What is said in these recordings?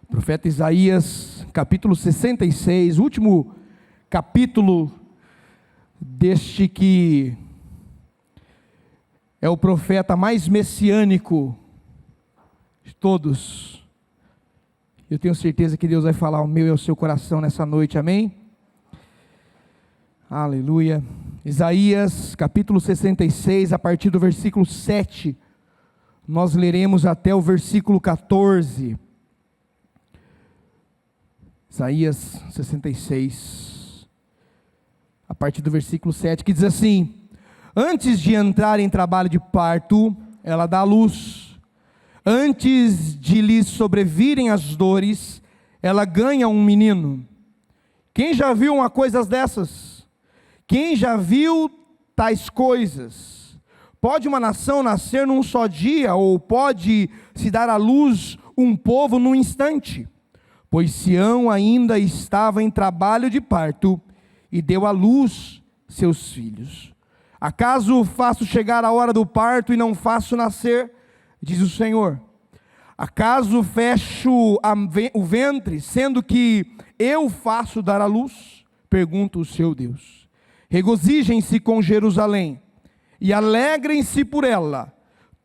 Profeta Isaías, capítulo 66, último capítulo deste que é o profeta mais messiânico de todos. Eu tenho certeza que Deus vai falar ao meu e ao seu coração nessa noite, amém? Aleluia. Isaías, capítulo 66, a partir do versículo 7, nós leremos até o versículo 14. Isaías 66, a partir do versículo 7, que diz assim: antes de entrar em trabalho de parto, ela dá à luz. Antes de lhe sobrevirem as dores, ela ganha um menino. Quem já viu uma coisa dessas? Quem já viu tais coisas? Pode uma nação nascer num só dia, ou pode se dar à luz um povo num instante? Pois Sião ainda estava em trabalho de parto, e deu à luz seus filhos. Acaso faço chegar a hora do parto e não faço nascer? Diz o Senhor. Acaso fecho o ventre, sendo que eu faço dar à luz? Pergunta o seu Deus. Regozijem-se com Jerusalém, e alegrem-se por ela,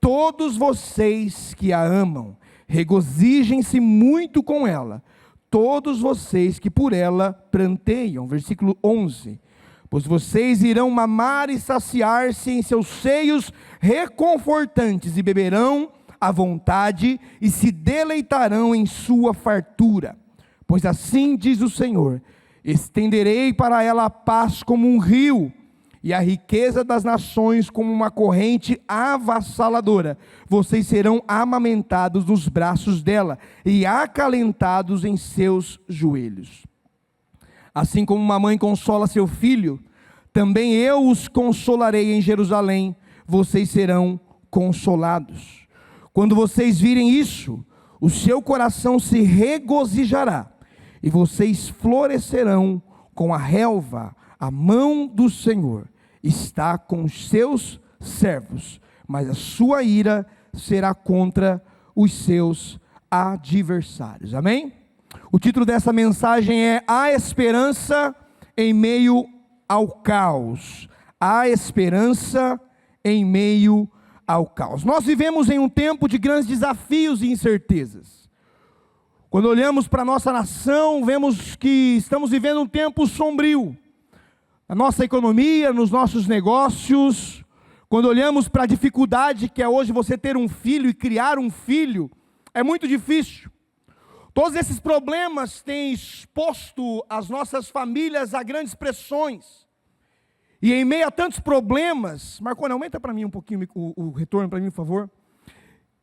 todos vocês que a amam. Regozijem-se muito com ela, todos vocês que por ela pranteiam. Versículo 11. Pois vocês irão mamar e saciar-se em seus seios reconfortantes, e beberão à vontade, e se deleitarão em sua fartura. Pois assim diz o Senhor: estenderei para ela a paz como um rio, e a riqueza das nações como uma corrente avassaladora. Vocês serão amamentados nos braços dela, e acalentados em seus joelhos. Assim como uma mãe consola seu filho, também eu os consolarei em Jerusalém, vocês serão consolados. Quando vocês virem isso, o seu coração se regozijará, e vocês florescerão com a relva. A mão do Senhor está com os seus servos, mas a sua ira será contra os seus adversários. Amém? O título dessa mensagem é: A Esperança em Meio ao Caos. A Esperança em Meio ao Caos. Nós vivemos em um tempo de grandes desafios e incertezas. Quando olhamos para a nossa nação, vemos que estamos vivendo um tempo sombrio. Na nossa economia, nos nossos negócios. Quando olhamos para a dificuldade que é hoje você ter um filho e criar um filho, é muito difícil. Todos esses problemas têm exposto as nossas famílias a grandes pressões. E em meio a tantos problemas, Marconi, aumenta para mim um pouquinho o retorno para mim, por favor.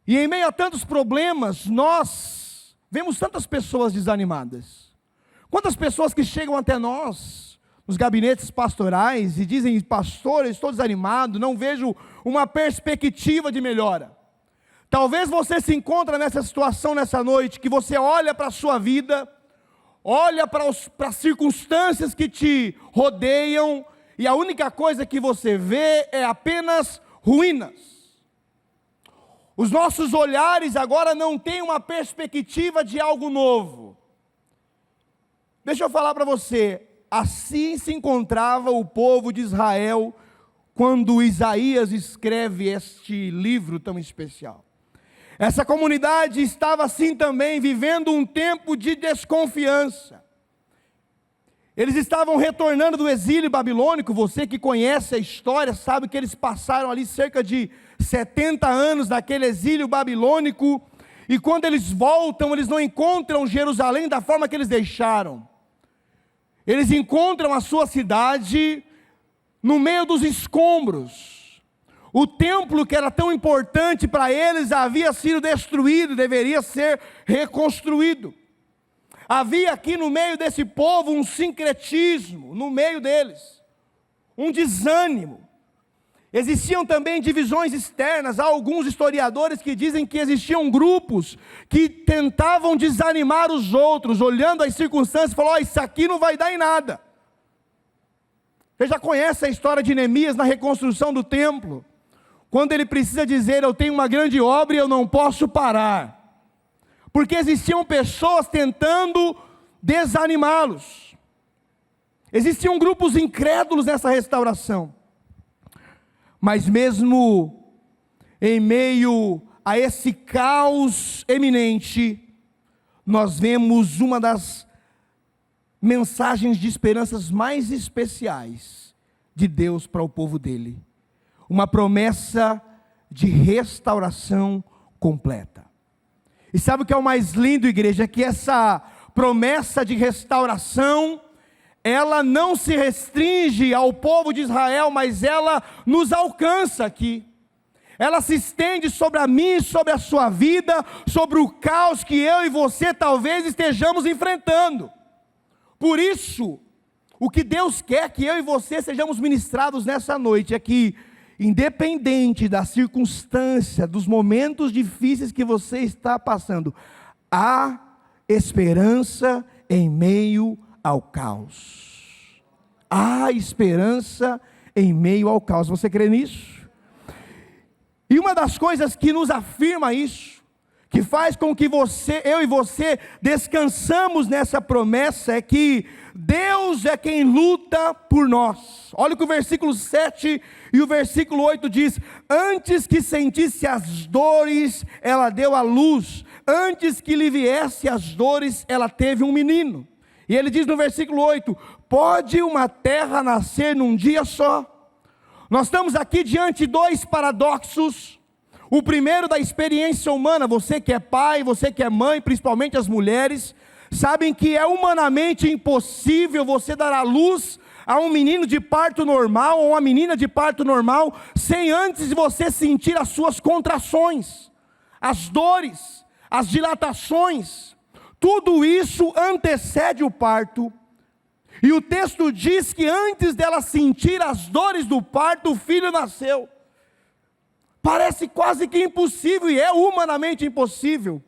E em meio a tantos problemas, nós vemos tantas pessoas desanimadas. Quantas pessoas que chegam até nós, nos gabinetes pastorais, e dizem: pastor, eu estou desanimado, não vejo uma perspectiva de melhora. Talvez você se encontre nessa situação nessa noite, que você olha para a sua vida, olha para as circunstâncias que te rodeiam, e a única coisa que você vê é apenas ruínas. Os nossos olhares agora não têm uma perspectiva de algo novo. Deixa eu falar para você, assim se encontrava o povo de Israel quando Isaías escreve este livro tão especial. Essa comunidade estava assim também, vivendo um tempo de desconfiança. Eles estavam retornando do exílio babilônico. Você que conhece a história sabe que eles passaram ali cerca de 70 anos naquele exílio babilônico, e quando eles voltam, eles não encontram Jerusalém da forma que eles deixaram. Eles encontram a sua cidade no meio dos escombros. O templo que era tão importante para eles havia sido destruído, deveria ser reconstruído. Havia aqui no meio desse povo um sincretismo, no meio deles, um desânimo. Existiam também divisões externas. Há alguns historiadores que dizem que existiam grupos que tentavam desanimar os outros, olhando as circunstâncias e falando: isso aqui não vai dar em nada. Você já conhece a história de Neemias na reconstrução do templo? Quando ele precisa dizer: eu tenho uma grande obra e eu não posso parar. porque existiam pessoas tentando desanimá-los. Existiam grupos incrédulos nessa restauração. Mas mesmo em meio a esse caos eminente, nós vemos uma das mensagens de esperanças mais especiais de Deus para o povo dele. Uma promessa de restauração completa. E sabe o que é o mais lindo, igreja? É que essa promessa de restauração, ela não se restringe ao povo de Israel, mas ela nos alcança aqui. Ela se estende sobre a mim e sobre a sua vida, sobre o caos que eu e você talvez estejamos enfrentando. Por isso, o que Deus quer que eu e você sejamos ministrados nessa noite é que, independente da circunstância, dos momentos difíceis que você está passando, há esperança em meio ao caos. Há esperança em meio ao caos. Você crê nisso? E uma das coisas que nos afirma isso, que faz com que eu e você descansamos nessa promessa, é que Deus é quem luta por nós. Olha o que o versículo 7 e o versículo 8 diz: antes que sentisse as dores, ela deu à luz, antes que lhe viesse as dores, ela teve um menino. E ele diz no versículo 8: pode uma terra nascer num dia só? Nós estamos aqui diante de dois paradoxos. O primeiro da experiência humana. Você que é pai, você que é mãe, principalmente as mulheres, sabem que é humanamente impossível você dar à luz a um menino de parto normal, ou uma menina de parto normal, sem antes você sentir as suas contrações, as dores, as dilatações. Tudo isso antecede o parto. E o texto diz que antes dela sentir as dores do parto, o filho nasceu. Parece quase que impossível, e é humanamente impossível.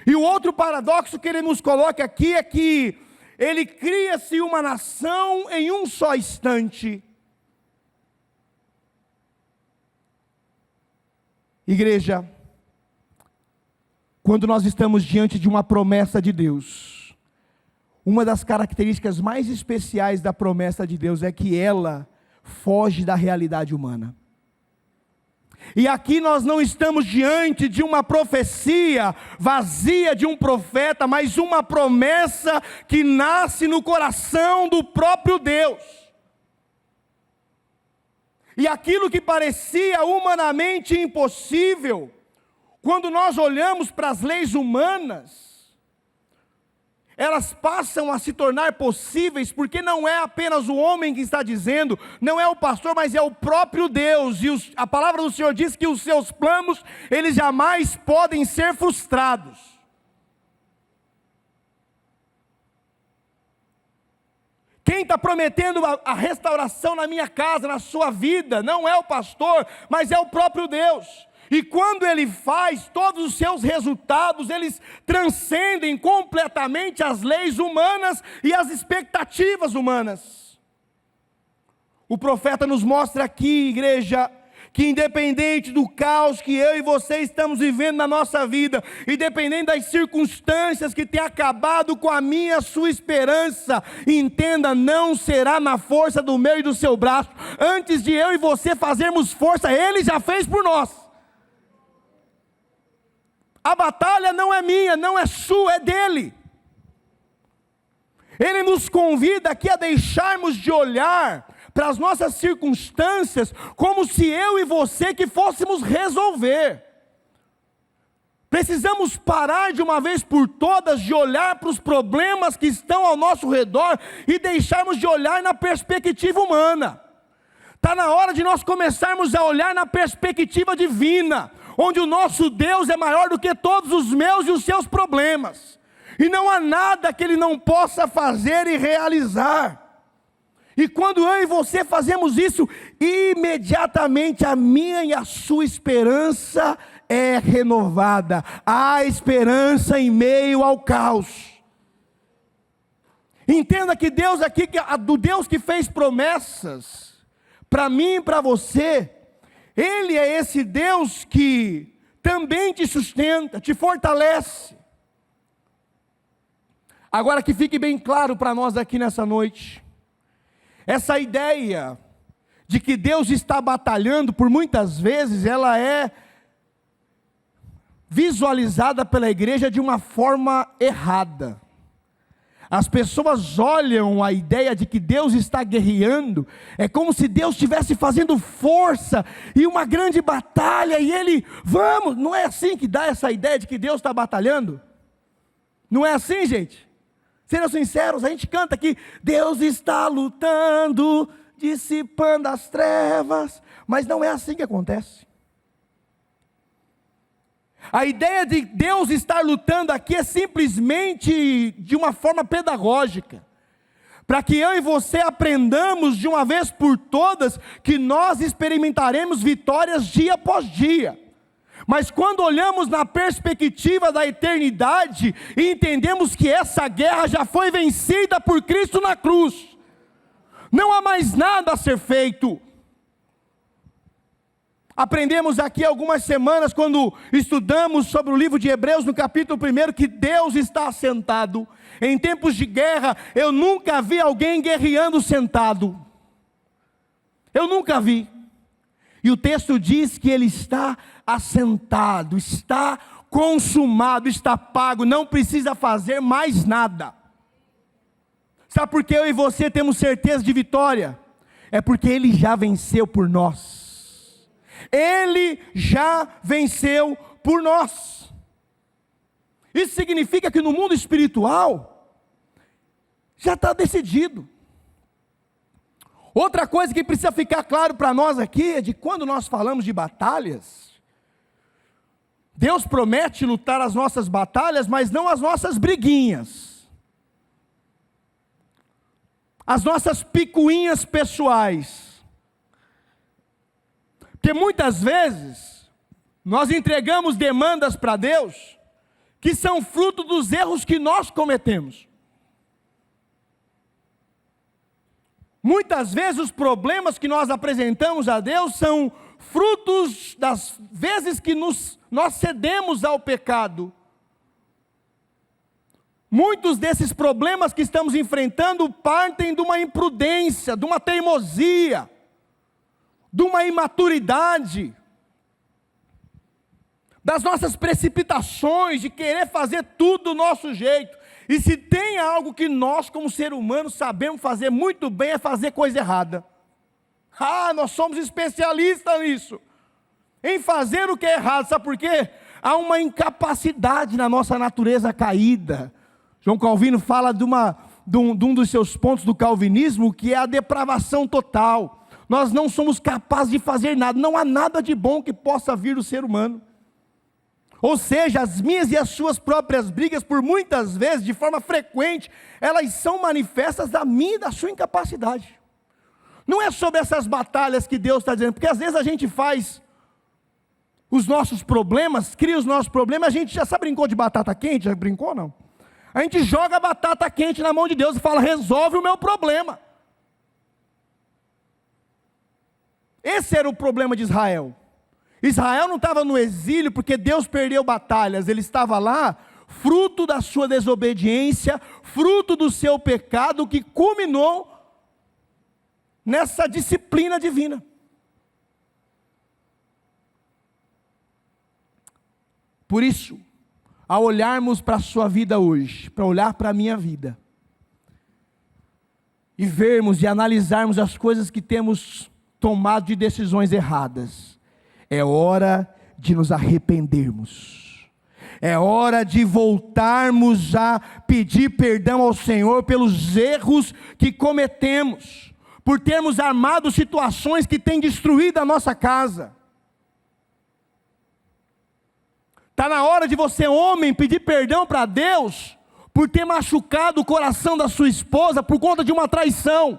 E o outro paradoxo que ele nos coloca aqui é que ele cria-se uma nação em um só instante. Igreja, quando nós estamos diante de uma promessa de Deus, uma das características mais especiais da promessa de Deus é que ela foge da realidade humana. E aqui nós não estamos diante de uma profecia vazia de um profeta, mas uma promessa que nasce no coração do próprio Deus. E aquilo que parecia humanamente impossível, quando nós olhamos para as leis humanas, elas passam a se tornar possíveis, porque não é apenas o homem que está dizendo, não é o pastor, mas é o próprio Deus. E a palavra do Senhor diz que os seus planos, eles jamais podem ser frustrados. Quem está prometendo a restauração na minha casa, na sua vida, não é o pastor, mas é o próprio Deus. E quando Ele faz, todos os seus resultados, eles transcendem completamente as leis humanas e as expectativas humanas. O profeta nos mostra aqui, igreja, que independente do caos que eu e você estamos vivendo na nossa vida, independente das circunstâncias que têm acabado com a minha e a sua esperança, entenda, não será na força do meu e do seu braço. Antes de eu e você fazermos força, Ele já fez por nós. A batalha não é minha, não é sua, é dele. Ele nos convida aqui a deixarmos de olhar para as nossas circunstâncias como se eu e você que fôssemos resolver. Precisamos parar de uma vez por todas de olhar para os problemas que estão ao nosso redor e deixarmos de olhar na perspectiva humana. Está na hora de nós começarmos a olhar na perspectiva divina, onde o nosso Deus é maior do que todos os meus e os seus problemas, e não há nada que Ele não possa fazer e realizar. E quando eu e você fazemos isso, imediatamente a minha e a sua esperança é renovada. Há esperança em meio ao caos. Entenda que Deus aqui, do Deus que fez promessas para mim e para você, Ele é esse Deus que também te sustenta, te fortalece. Agora que fique bem claro para nós aqui nessa noite, essa ideia de que Deus está batalhando, por muitas vezes, ela é visualizada pela igreja de uma forma errada. As pessoas olham a ideia de que Deus está guerreando, é como se Deus estivesse fazendo força, e uma grande batalha, e Ele, vamos, não é assim que dá essa ideia de que Deus está batalhando? Não é assim, gente? Sejam sinceros, a gente canta aqui, Deus está lutando, dissipando as trevas, mas não é assim que acontece. A ideia de Deus estar lutando aqui é simplesmente de uma forma pedagógica, para que eu e você aprendamos de uma vez por todas, que nós experimentaremos vitórias dia após dia. Mas quando olhamos na perspectiva da eternidade, e entendemos que essa guerra já foi vencida por Cristo na cruz, não há mais nada a ser feito. Aprendemos aqui algumas semanas, quando estudamos sobre o livro de Hebreus, no capítulo 1, que Deus está assentado. Em tempos de guerra, eu nunca vi alguém guerreando sentado. Eu nunca vi. E o texto diz que Ele está assentado, está consumado, está pago, não precisa fazer mais nada. Sabe por que eu e você temos certeza de vitória? É porque Ele já venceu por nós. Ele já venceu por nós. Isso significa que no mundo espiritual já está decidido. Outra coisa que precisa ficar claro para nós aqui é de quando nós falamos de batalhas, Deus promete lutar as nossas batalhas, mas não as nossas briguinhas, as nossas picuinhas pessoais. Porque muitas vezes nós entregamos demandas para Deus que são fruto dos erros que nós cometemos. Muitas vezes os problemas que nós apresentamos a Deus são frutos das vezes que nós cedemos ao pecado. Muitos desses problemas que estamos enfrentando partem de uma imprudência, de uma teimosia, de uma imaturidade, das nossas precipitações, de querer fazer tudo do nosso jeito. E se tem algo que nós, como ser humano, sabemos fazer muito bem, é fazer coisa errada. Nós somos especialistas nisso, em fazer o que é errado. Sabe por quê? Há uma incapacidade na nossa natureza caída. João Calvino fala de um dos seus pontos do calvinismo, que é a depravação total. Nós não somos capazes de fazer nada, não há nada de bom que possa vir do ser humano. Ou seja, as minhas e as suas próprias brigas, por muitas vezes, de forma frequente, elas são manifestas da minha e da sua incapacidade. Não é sobre essas batalhas que Deus está dizendo, porque às vezes a gente faz os nossos problemas, cria os nossos problemas, a gente já sabe, brincou de batata quente, já brincou não? A gente joga a batata quente na mão de Deus e fala, resolve o meu problema. Esse era o problema de Israel. Israel não estava no exílio porque Deus perdeu batalhas, ele estava lá, fruto da sua desobediência, fruto do seu pecado, que culminou nessa disciplina divina. Por isso, ao olharmos para a sua vida hoje, para olhar para a minha vida, e vermos e analisarmos as coisas que temos tomado de decisões erradas, é hora de nos arrependermos, é hora de voltarmos a pedir perdão ao Senhor pelos erros que cometemos, por termos armado situações que têm destruído a nossa casa. Está na hora de você, homem, pedir perdão para Deus, por ter machucado o coração da sua esposa, por conta de uma traição.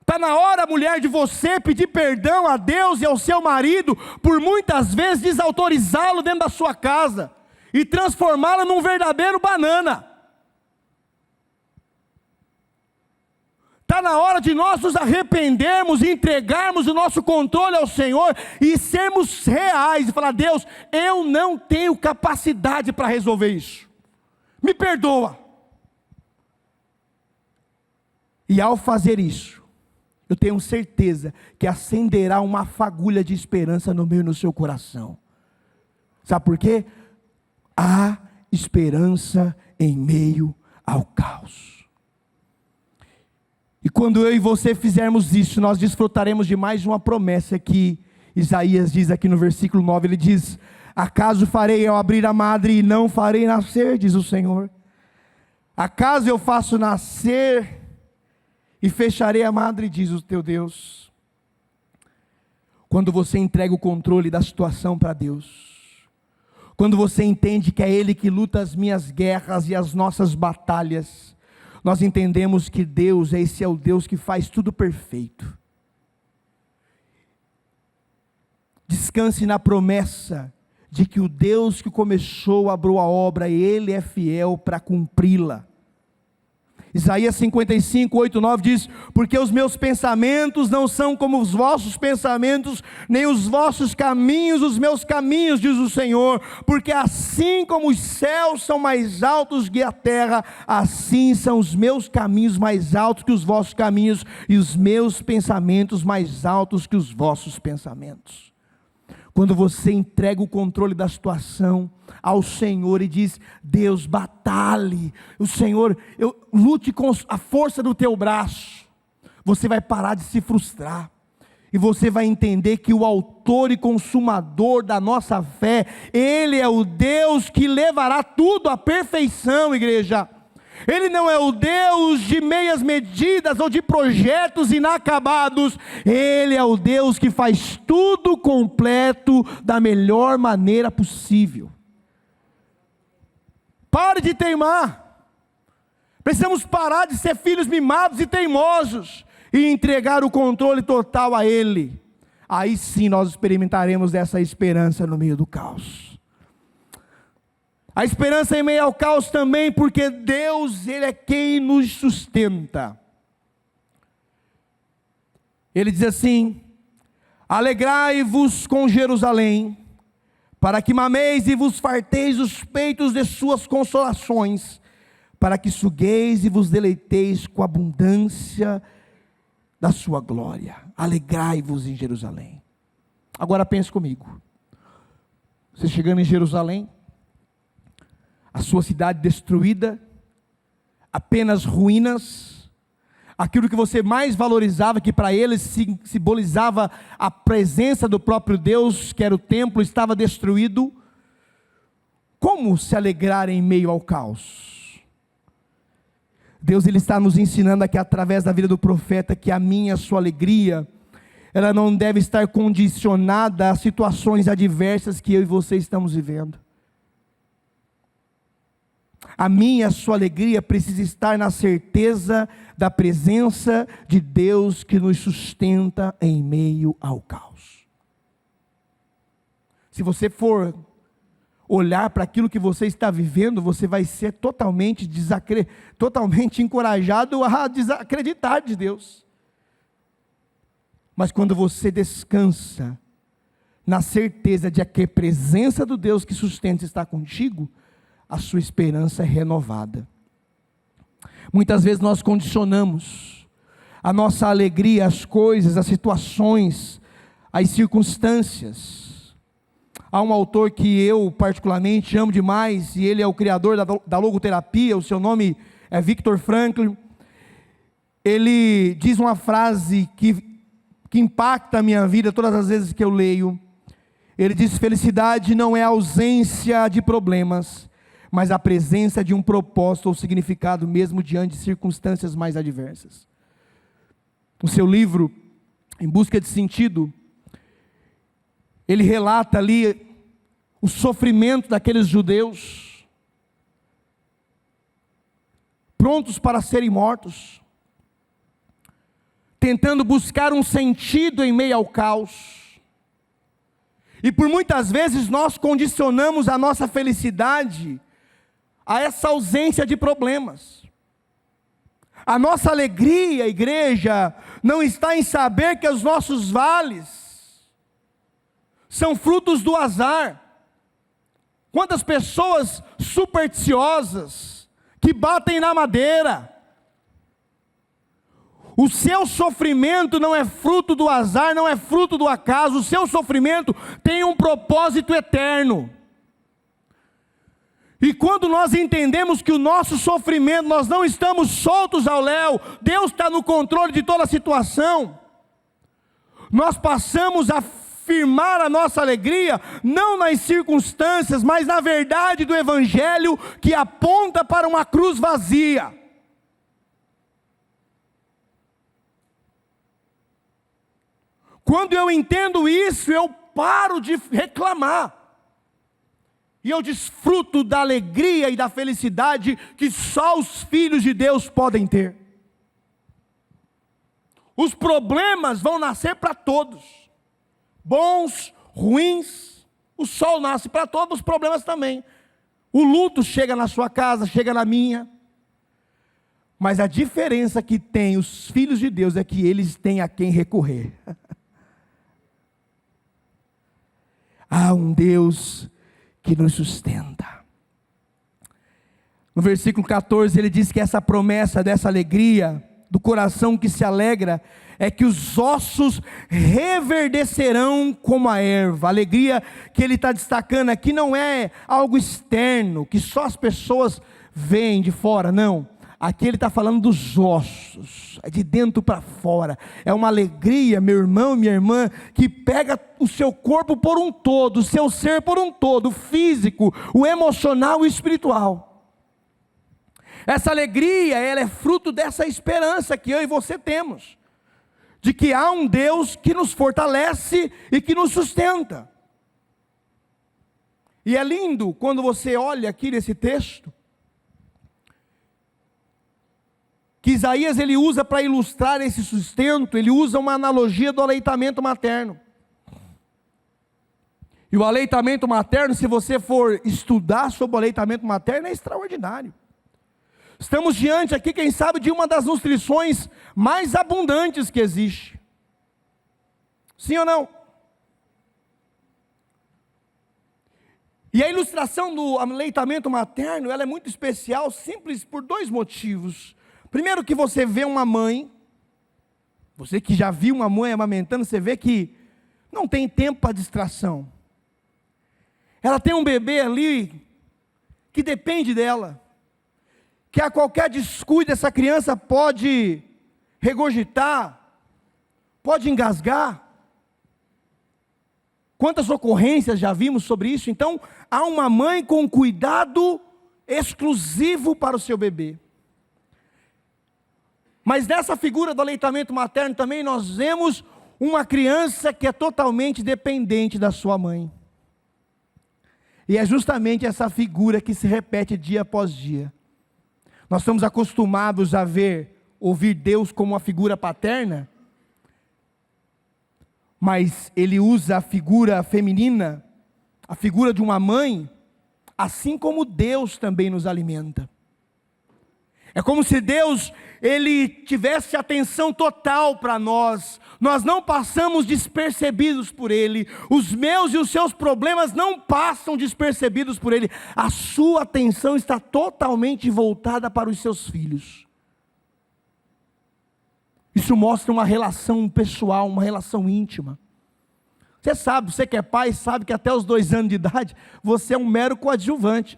Está na hora, mulher, de você pedir perdão a Deus e ao seu marido, por muitas vezes desautorizá-lo dentro da sua casa, e transformá-lo num verdadeiro banana. Está na hora de nós nos arrependermos e entregarmos o nosso controle ao Senhor, e sermos reais, e falar, Deus, eu não tenho capacidade para resolver isso. me perdoa. E ao fazer isso, eu tenho certeza que acenderá uma fagulha de esperança no meu e no seu coração. Sabe por quê? Há esperança em meio ao caos. E quando eu e você fizermos isso, nós desfrutaremos de mais uma promessa que Isaías diz aqui no versículo 9, ele diz: acaso farei eu abrir a madre e não farei nascer, diz o Senhor? Acaso eu faço nascer e fecharei a madre, diz o teu Deus? Quando você entrega o controle da situação para Deus, quando você entende que é Ele que luta as minhas guerras e as nossas batalhas, nós entendemos que Deus, esse é o Deus que faz tudo perfeito. Descanse na promessa de que o Deus que começou a boa obra, Ele é fiel para cumpri-la. Isaías 55, 8, 9 diz: porque os meus pensamentos não são como os vossos pensamentos, nem os vossos caminhos, os meus caminhos, diz o Senhor. Porque assim como os céus são mais altos que a terra, assim são os meus caminhos mais altos que os vossos caminhos, e os meus pensamentos mais altos que os vossos pensamentos. Quando você entrega o controle da situação ao Senhor e diz: Deus, batalhe, o Senhor, lute com a força do teu braço, você vai parar de se frustrar, e você vai entender que o autor e consumador da nossa fé, Ele é o Deus que levará tudo à perfeição, igreja. Ele não é o Deus de meias medidas ou de projetos inacabados. Ele é o Deus que faz tudo completo da melhor maneira possível. Pare de teimar. Precisamos parar de ser filhos mimados e teimosos e entregar o controle total a Ele. Aí sim nós experimentaremos essa esperança no meio do caos. A esperança em meio ao caos também, porque Deus, Ele é quem nos sustenta. Ele diz assim: alegrai-vos com Jerusalém, para que mameis e vos farteis os peitos de suas consolações, para que sugueis e vos deleiteis com a abundância da sua glória. Alegrai-vos em Jerusalém. Agora pense comigo, você chegando em Jerusalém, a sua cidade destruída, apenas ruínas, aquilo que você mais valorizava, que para eles simbolizava a presença do próprio Deus, que era o templo, estava destruído. Como se alegrar em meio ao caos? Deus, Ele está nos ensinando aqui através da vida do profeta, que a minha, a sua alegria, ela não deve estar condicionada a situações adversas que eu e você estamos vivendo. A minha, a sua alegria precisa estar na certeza da presença de Deus que nos sustenta em meio ao caos. Se você for olhar para aquilo que você está vivendo, você vai ser totalmente encorajado a desacreditar de Deus. Mas quando você descansa na certeza de que a presença do Deus que sustenta está contigo, a sua esperança é renovada. Muitas vezes nós condicionamos a nossa alegria às coisas, às situações, às circunstâncias. Há um autor que eu particularmente amo demais, e ele é o criador da logoterapia, o seu nome é Viktor Frankl. Ele diz uma frase que impacta a minha vida todas as vezes que eu leio. Ele diz: felicidade não é a ausência de problemas, mas a presença de um propósito ou significado mesmo diante de circunstâncias mais adversas. No seu livro, Em Busca de Sentido, ele relata ali o sofrimento daqueles judeus, prontos para serem mortos, tentando buscar um sentido em meio ao caos. E por muitas vezes nós condicionamos a nossa felicidade a essa ausência de problemas. A nossa alegria, igreja, não está em saber que os nossos vales são frutos do azar. Quantas pessoas supersticiosas que batem na madeira. O seu sofrimento não é fruto do azar, não é fruto do acaso. O seu sofrimento tem um propósito eterno. E quando nós entendemos que o nosso sofrimento, nós não estamos soltos ao léu, Deus está no controle de toda a situação, nós passamos a firmar a nossa alegria, não nas circunstâncias, mas na verdade do Evangelho, que aponta para uma cruz vazia. Quando eu entendo isso, eu paro de reclamar. E eu desfruto da alegria e da felicidade que só os filhos de Deus podem ter. Os problemas vão nascer para todos. Bons, ruins, o sol nasce para todos, os problemas também. O luto chega na sua casa, chega na minha. Mas a diferença que tem os filhos de Deus é que eles têm a quem recorrer. Há um Deus que nos sustenta. No versículo 14 ele diz que essa promessa dessa alegria, do coração que se alegra, é que os ossos reverdecerão como a erva. A alegria que ele está destacando aqui não é algo externo, que só as pessoas veem de fora, não. Aqui ele está falando dos ossos, é de dentro para fora. É uma alegria, meu irmão, minha irmã, que pega o seu corpo por um todo, o seu ser por um todo, o físico, o emocional e o espiritual. Essa alegria, ela é fruto dessa esperança que eu e você temos, de que há um Deus que nos fortalece e que nos sustenta. E é lindo quando você olha aqui nesse texto, que Isaías ele usa para ilustrar esse sustento, ele usa uma analogia do aleitamento materno. E o aleitamento materno, se você for estudar sobre o aleitamento materno, é extraordinário. Estamos diante aqui, quem sabe, de uma das nutrições mais abundantes que existe. Sim ou não? E a ilustração do aleitamento materno, ela é muito especial, simples por dois motivos. Primeiro que você vê uma mãe, você que já viu uma mãe amamentando, você vê que não tem tempo para distração. Ela tem um bebê ali, que depende dela, que a qualquer descuido essa criança pode regurgitar, pode engasgar. Quantas ocorrências já vimos sobre isso? Então, há uma mãe com cuidado exclusivo para o seu bebê. Mas nessa figura do aleitamento materno também nós vemos uma criança que é totalmente dependente da sua mãe. E é justamente essa figura que se repete dia após dia. Nós estamos acostumados a ouvir Deus como uma figura paterna, mas ele usa a figura feminina, a figura de uma mãe, assim como Deus também nos alimenta. É como se Deus, ele tivesse atenção total para nós. Nós não passamos despercebidos por Ele. Os meus e os seus problemas não passam despercebidos por Ele. A sua atenção está totalmente voltada para os seus filhos. Isso mostra uma relação pessoal, uma relação íntima. Você sabe, você que é pai, sabe que até os 2 anos de idade, você é um mero coadjuvante.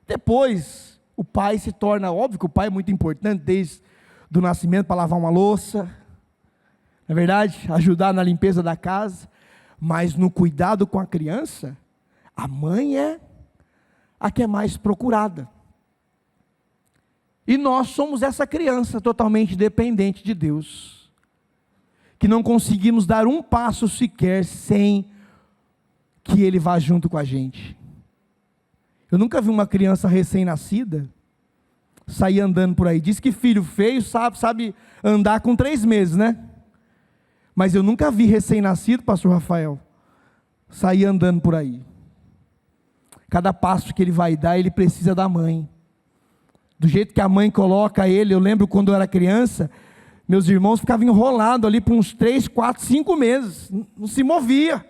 Depois, o pai se torna, óbvio que o pai é muito importante, desde do nascimento para lavar uma louça, não é verdade? Ajudar na limpeza da casa, mas no cuidado com a criança, a mãe é a que é mais procurada. E nós somos essa criança totalmente dependente de Deus, que não conseguimos dar um passo sequer sem que Ele vá junto com a gente. Eu nunca vi uma criança recém-nascida sair andando por aí. Diz que filho feio sabe andar com 3 meses, né? Mas eu nunca vi recém-nascido, pastor Rafael, sair andando por aí. Cada passo que ele vai dar, ele precisa da mãe. Do jeito que a mãe coloca ele, eu lembro quando eu era criança, meus irmãos ficavam enrolados ali por uns 3, 4, 5 meses, não se movia.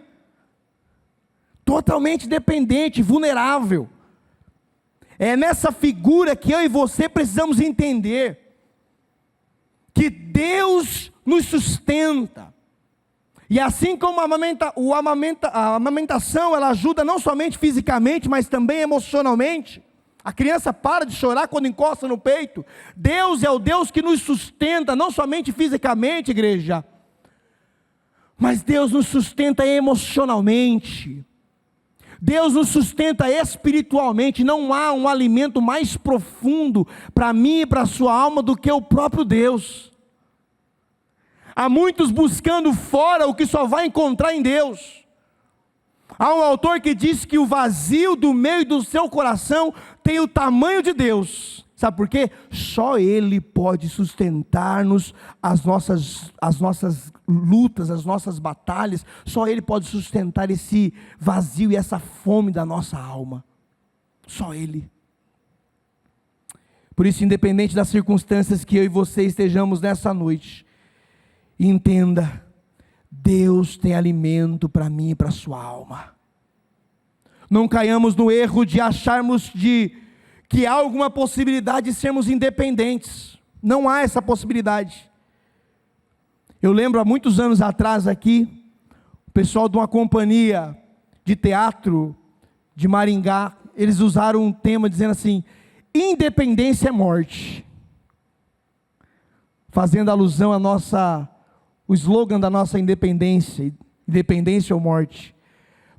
totalmente dependente, vulnerável. É nessa figura que eu e você precisamos entender que Deus nos sustenta. E assim como a amamentação, ela ajuda não somente fisicamente, mas também emocionalmente. A criança para de chorar quando encosta no peito. Deus é o Deus que nos sustenta, não somente fisicamente, igreja, mas Deus nos sustenta emocionalmente. Deus nos sustenta espiritualmente. Não há um alimento mais profundo para mim e para a sua alma do que o próprio Deus. Há muitos buscando fora o que só vai encontrar em Deus. Há um autor que diz que o vazio do meio do seu coração tem o tamanho de Deus. Sabe por quê? Só Ele pode sustentar-nos as nossas lutas, as nossas batalhas. Só Ele pode sustentar esse vazio e essa fome da nossa alma. Só Ele. Por isso, independente das circunstâncias que eu e você estejamos nessa noite, entenda, Deus tem alimento para mim e para a sua alma. Não caiamos no erro de acharmos que há alguma possibilidade de sermos independentes. Não há essa possibilidade. Eu lembro há muitos anos atrás aqui, o pessoal de uma companhia de teatro de Maringá, eles usaram um tema dizendo assim: independência é morte. Fazendo alusão o slogan da nossa independência, independência ou morte.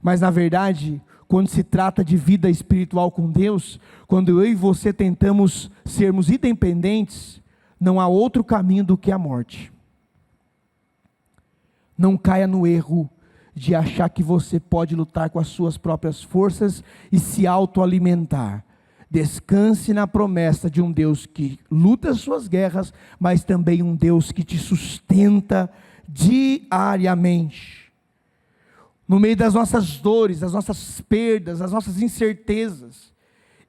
Mas na verdade, quando se trata de vida espiritual com Deus, quando eu e você tentamos sermos independentes, não há outro caminho do que a morte. Não caia no erro de achar que você pode lutar com as suas próprias forças e se autoalimentar. Descanse na promessa de um Deus que luta as suas guerras, mas também um Deus que te sustenta diariamente. No meio das nossas dores, das nossas perdas, das nossas incertezas,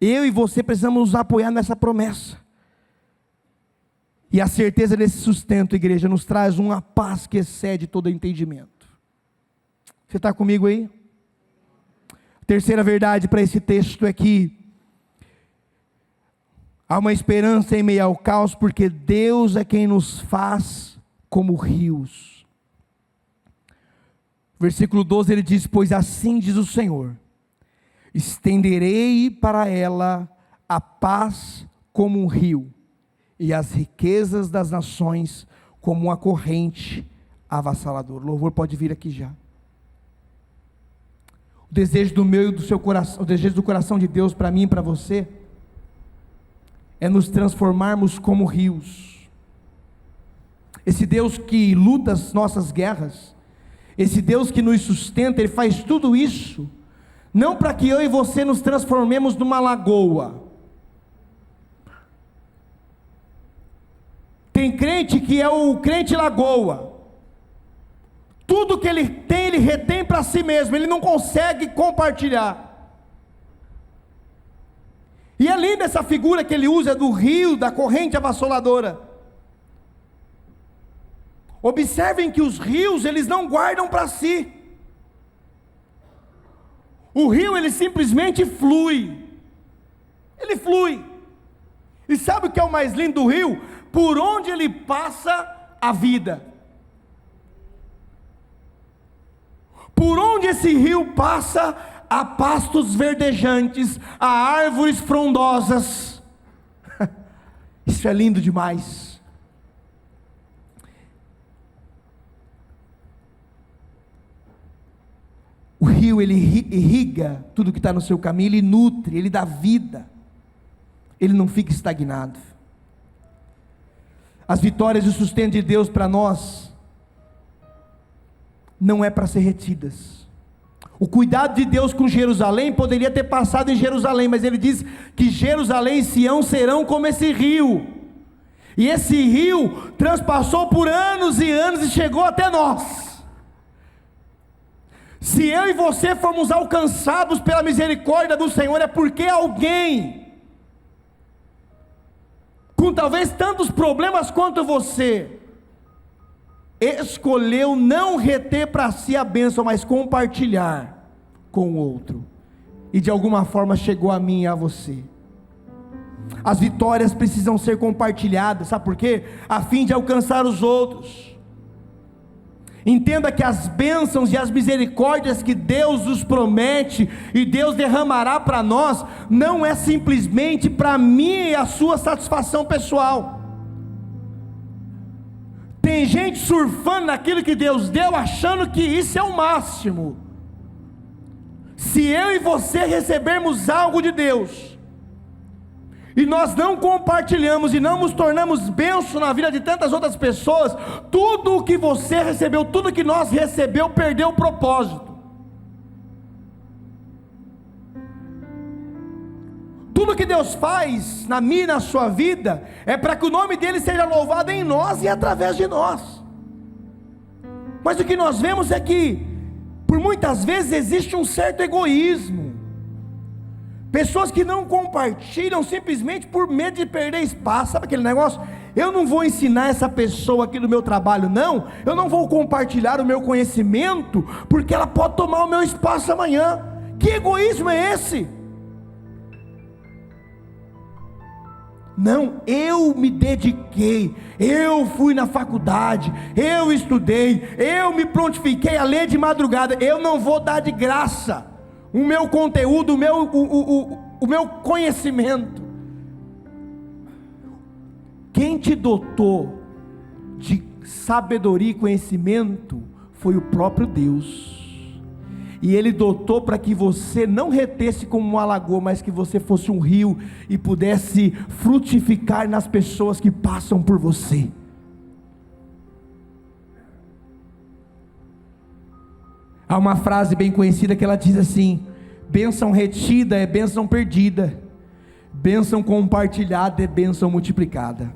eu e você precisamos nos apoiar nessa promessa. E a certeza desse sustento, igreja, nos traz uma paz que excede todo entendimento. Você está comigo aí? A terceira verdade para esse texto é que há uma esperança em meio ao caos, porque Deus é quem nos faz como rios. Versículo 12 ele diz: pois assim diz o Senhor, estenderei para ela a paz como um rio, e as riquezas das nações como uma corrente avassaladora. O louvor pode vir aqui já. O desejo do meu e do seu coração, o desejo do coração de Deus para mim e para você, é nos transformarmos como rios. Esse Deus que luta as nossas guerras, esse Deus que nos sustenta, Ele faz tudo isso, não para que eu e você nos transformemos numa lagoa. Tem crente que é o crente lagoa. Tudo que ele tem, ele retém para si mesmo, ele não consegue compartilhar. E é linda essa figura que ele usa do rio, da corrente avassaladora. Observem que os rios, eles não guardam para si. O rio, ele simplesmente flui. Ele flui. E sabe o que é o mais lindo do rio? Por onde ele passa a vida. Por onde esse rio passa, há pastos verdejantes, há árvores frondosas. Isso é lindo demais. O rio, ele irriga tudo que está no seu caminho, ele nutre, ele dá vida, ele não fica estagnado. As vitórias e o sustento de Deus para nós, não é para ser retidas. O cuidado de Deus com Jerusalém, poderia ter passado em Jerusalém, mas Ele diz que Jerusalém e Sião serão como esse rio, e esse rio transpassou por anos e anos e chegou até nós. Se eu e você formos alcançados pela misericórdia do Senhor, é porque alguém, com talvez tantos problemas quanto você, escolheu não reter para si a bênção, mas compartilhar com o outro, e de alguma forma chegou a mim e a você. As vitórias precisam ser compartilhadas, sabe por quê? A fim de alcançar os outros. Entenda que as bênçãos e as misericórdias que Deus nos promete e Deus derramará para nós, não é simplesmente para mim e a sua satisfação pessoal. Tem gente surfando naquilo que Deus deu, achando que isso é o máximo. Se eu e você recebermos algo de Deus, e nós não compartilhamos e não nos tornamos bênção na vida de tantas outras pessoas, tudo o que você recebeu, tudo que nós recebeu, perdeu o propósito. Tudo que Deus faz na minha e na sua vida, é para que o nome dEle seja louvado em nós e através de nós. Mas o que nós vemos é que, por muitas vezes, existe um certo egoísmo. Pessoas que não compartilham simplesmente por medo de perder espaço. Sabe aquele negócio? Eu não vou ensinar essa pessoa aqui no meu trabalho, não. Eu não vou compartilhar o meu conhecimento, porque ela pode tomar o meu espaço amanhã. Que egoísmo é esse? Não, eu me dediquei, eu fui na faculdade, eu estudei, eu me prontifiquei a ler de madrugada. Eu não vou dar de graça o meu conteúdo, o meu conhecimento. Quem te dotou de sabedoria e conhecimento foi o próprio Deus. E Ele dotou para que você não retesse como uma lagoa, mas que você fosse um rio e pudesse frutificar nas pessoas que passam por você. Há uma frase bem conhecida que ela diz assim: bênção retida é bênção perdida, bênção compartilhada é bênção multiplicada.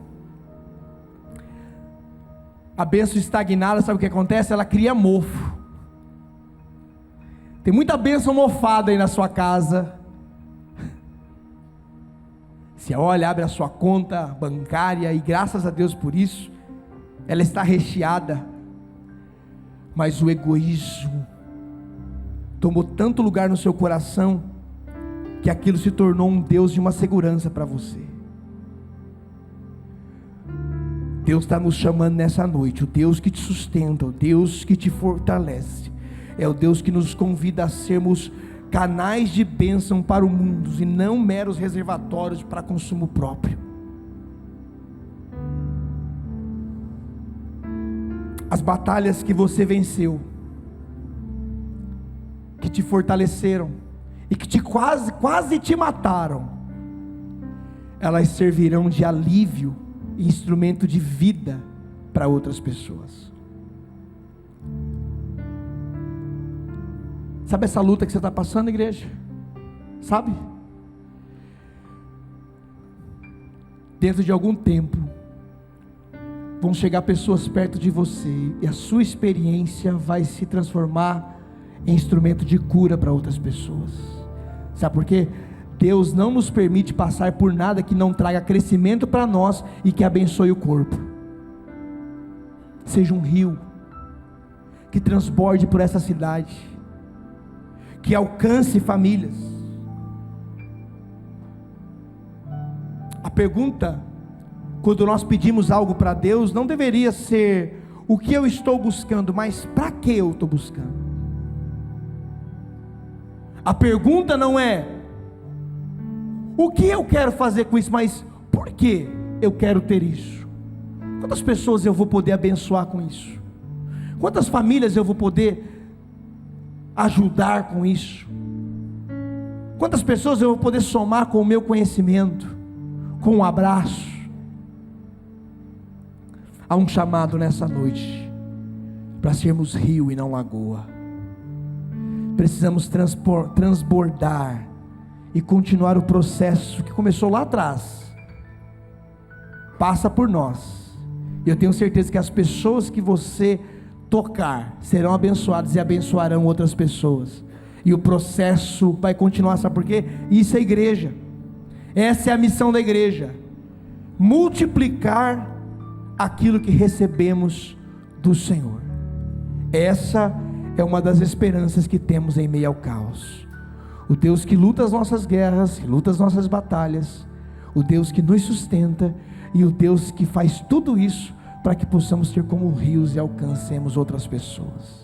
A bênção estagnada, sabe o que acontece? Ela cria mofo. Tem muita bênção mofada aí na sua casa. Você olha, abre a sua conta bancária, e graças a Deus por isso, ela está recheada. Mas o egoísmo tomou tanto lugar no seu coração, que aquilo se tornou um Deus de uma segurança para você. Deus está nos chamando nessa noite. O Deus que te sustenta, o Deus que te fortalece, é o Deus que nos convida a sermos canais de bênção para o mundo, e não meros reservatórios para consumo próprio. As batalhas que você venceu, que te fortaleceram e que quase te mataram, elas servirão de alívio e instrumento de vida para outras pessoas. Sabe essa luta que você está passando, igreja? Sabe? Dentro de algum tempo, vão chegar pessoas perto de você, e a sua experiência vai se transformar em instrumento de cura para outras pessoas. Sabe por quê? Deus não nos permite passar por nada que não traga crescimento para nós e que abençoe o corpo. Seja um rio que transborde por essa cidade, que alcance famílias. A pergunta, quando nós pedimos algo para Deus, não deveria ser o que eu estou buscando, mas para que eu estou buscando. A pergunta não é o que eu quero fazer com isso, mas por que eu quero ter isso. Quantas pessoas eu vou poder abençoar com isso? Quantas famílias eu vou poder ajudar com isso? Quantas pessoas eu vou poder somar com o meu conhecimento, com um abraço? Há um chamado nessa noite para sermos rio e não lagoa. Precisamos transbordar e continuar o processo que começou lá atrás. Passa por nós, e eu tenho certeza que as pessoas que você tocar serão abençoadas e abençoarão outras pessoas, e o processo vai continuar. Sabe por quê? Isso é igreja. Essa é a missão da igreja: multiplicar aquilo que recebemos do Senhor. Essa é uma das esperanças que temos em meio ao caos. O Deus que luta as nossas guerras, que luta as nossas batalhas, o Deus que nos sustenta e o Deus que faz tudo isso para que possamos ter como rios e alcancemos outras pessoas.